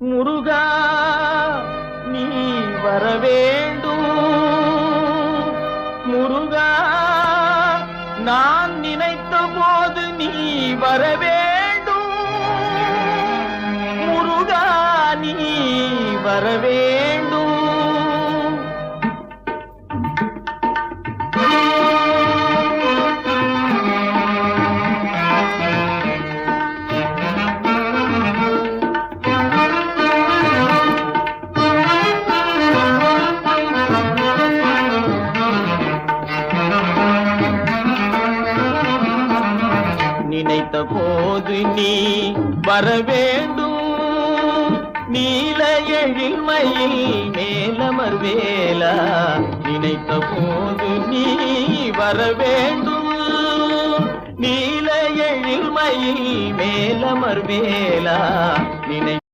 முருகா நீ வரவேண்டும். முருகா நான் நினைத்த போது நீ வரவேண்டும். முருகா நீ வரவேண்டும். நினைத்த போது நீ வரவேண்டும். நீல எழில்மயில் மேலமர்வேலா நினைத்த போது நீ வரவேண்டும். நீல எழில்மயில் மேலமர்வேலா நினைத்த